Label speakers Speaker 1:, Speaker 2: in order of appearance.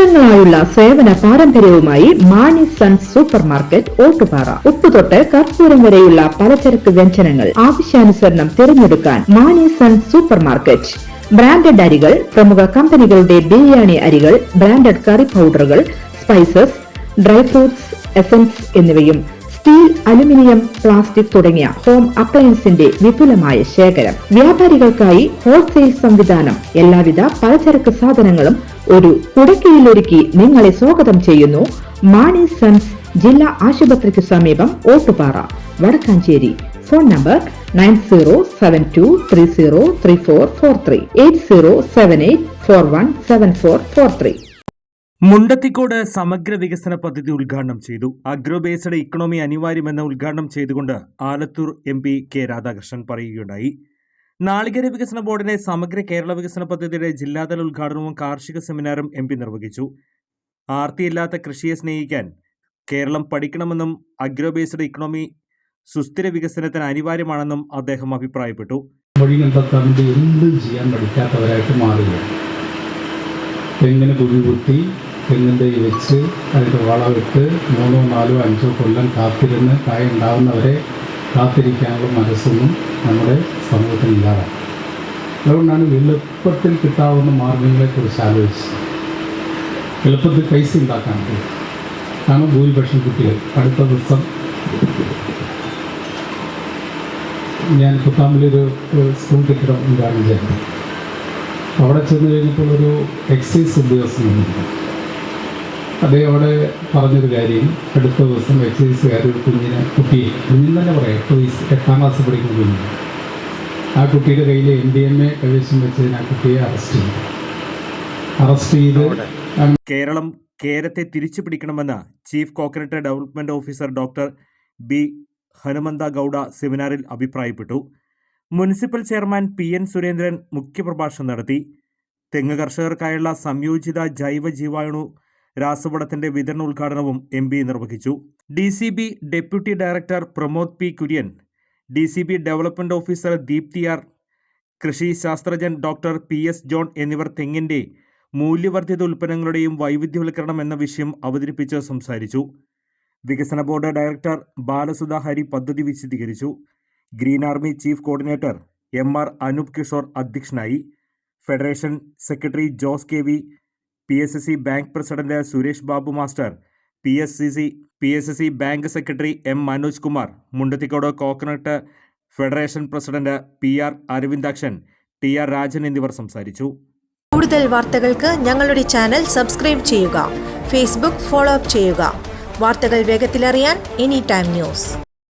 Speaker 1: വർഷങ്ങളായുള്ള സേവന പാരമ്പര്യവുമായി Mani sons supermarket Ottupara. ഉപ്പുതൊട്ട് കർപ്പൂരം വരെയുള്ള പലചരക്ക് വ്യഞ്ജനങ്ങൾ ആവശ്യാനുസരണം തിരഞ്ഞെടുക്കാൻ Mani sons supermarket. Branded അരികൾ, പ്രമുഖ കമ്പനികളുടെ ബിരിയാണി അരികൾ, ബ്രാൻഡഡ് കറി പൗഡറുകൾ, സ്പൈസസ്, ഡ്രൈ ഫ്രൂട്ട്സ്, എസൻസ് എന്നിവയും സ്റ്റീൽ, അലുമിനിയം, പ്ലാസ്റ്റിക് തുടങ്ങിയ ഹോം അപ്ലയൻസിന്റെ വിപുലമായ ശേഖരം. വ്യാപാരികൾക്കായി ഹോൾസെയിൽ സംവിധാനം. എല്ലാവിധ പലചരക്ക് സാധനങ്ങളും ഒരു കുടക്കീഴിലൊരുക്കി നിങ്ങളെ സ്വാഗതം ചെയ്യുന്നു. മാണി സൺസ് ജില്ലാ ആശുപത്രിക്ക് സമീപം ഓട്ടുപാറ, വടക്കാഞ്ചേരി. Phone number 9072303443 8078417443.
Speaker 2: മുണ്ടത്തിക്കോട് സമഗ്ര വികസന പദ്ധതി ഉദ്ഘാടനം ചെയ്തു. അഗ്രോ ബേസ്ഡ് ഇക്കണോമി അനിവാര്യമെന്ന് ഉദ്ഘാടനം ചെയ്തുകൊണ്ട് ആലത്തൂർ MP കെ രാധാകൃഷ്ണൻ പറയുകയുണ്ടായി. നാളികേര വികസന ബോർഡിന്റെ സമഗ്ര കേരള വികസന പദ്ധതിയുടെ ജില്ലാതല ഉദ്ഘാടനവും കാർഷിക സെമിനാറും MP നിർവഹിച്ചു. ആർത്തിയില്ലാത്ത കൃഷിയെ സ്നേഹിക്കാൻ കേരളം പഠിക്കണമെന്നും അഗ്രോ ബേസ്ഡ് ഇക്കണോമി സുസ്ഥിര വികസനത്തിന് അനിവാര്യമാണെന്നും അദ്ദേഹം അഭിപ്രായപ്പെട്ടു.
Speaker 3: എന്തും ചെയ്യാൻ പഠിക്കാത്തവരായിട്ട് മാറുകയാണ്. തെങ്ങിന് കുഴി കുത്തി തെങ്ങിൻ്റെ വെച്ച് അതിൻ്റെ വളമിട്ട് 3, 4, 5 കൊല്ലം കാത്തിരുന്ന് കായ ഉണ്ടാകുന്നവരെ കാത്തിരിക്കാനുള്ള മനസ്സൊന്നും നമ്മുടെ സമൂഹത്തിൽ ഇല്ലാതാണ്. അതുകൊണ്ടാണ് എളുപ്പത്തിൽ കിട്ടാവുന്ന മാർഗങ്ങളെക്കുറിച്ച് ആലോചിച്ച് എളുപ്പത്തിൽ പൈസ ഉണ്ടാക്കാൻ പറ്റും. കാരണം ഭൂരിപക്ഷം കുട്ടികൾ അടുത്ത ദിവസം ഞാൻ കുത്താമ്പിലൊരു സ്കൂൾ കെട്ടിടം ഉദ്ഘാടനം ചെയ്തു. അവിടെ ചെന്ന് കഴിഞ്ഞപ്പോൾ ഒരു എക്സൈസ് ഉദ്യോഗസ്ഥനുണ്ട്. അദ്ദേഹം അവിടെ പറഞ്ഞൊരു കാര്യം, അടുത്ത ദിവസം എക്സൈസുകാർ ഒരു കുഞ്ഞിനെ തന്നെ പറയാം, 8ാം ക്ലാസ് പഠിക്കുന്ന കുഞ്ഞിന്, ആ കുട്ടിയുടെ കയ്യിൽ MDMA കൈവശം വെച്ചതിന് ആ കുട്ടിയെ അറസ്റ്റ് ചെയ്ത്
Speaker 2: കേരളം കേരത്തെ തിരിച്ചു പിടിക്കണമെന്ന് chief coconut development officer doctor B Hanumantha Gowda സെമിനാറിൽ അഭിപ്രായപ്പെട്ടു. മുനിസിപ്പൽ ചെയർമാൻ PN സുരേന്ദ്രൻ മുഖ്യപ്രഭാഷണം നടത്തി. തെങ്ങ് കർഷകർക്കായുള്ള സംയോജിത ജൈവ ജീവാണു രാസവളത്തിന്റെ വിതരണ ഉദ്ഘാടനവും MP നിർവഹിച്ചു. DCB deputy director Pramod P Kurian, DCB development officer Deepthi R, കൃഷി ശാസ്ത്രജ്ഞൻ ഡോക്ടർ PS ജോൺ എന്നിവർ തെങ്ങിന്റെ മൂല്യവർദ്ധിത ഉൽപ്പന്നങ്ങളുടെയും വൈവിധ്യവൽക്കരണം എന്ന വിഷയം അവതരിപ്പിച്ച് സംസാരിച്ചു. വികസന ബോർഡ് ഡയറക്ടർ ബാലസുധ ഹരി പദ്ധതി വിശദീകരിച്ചു. Green army chief coordinator MR Anoop Kishore അധ്യക്ഷനായി. Federation secretary Jose KV, PSSC bank president Suresh Babu master, PSSC bank secretary M Manoj Kumar, Mundathikode coconut federation president PR Aravindakshan, TR Rajan എന്നിവർ സംസാരിച്ചു.
Speaker 4: കൂടുതൽ വാർത്തകൾക്ക് ഞങ്ങളുടെ ചാനൽ സബ്സ്ക്രൈബ് ചെയ്യുക. ഫേസ്ബുക്ക് ഫോളോ അപ്പ് ചെയ്യുക. വാർത്തകൾ വേഗത്തിലറിയാൻ Anytime News.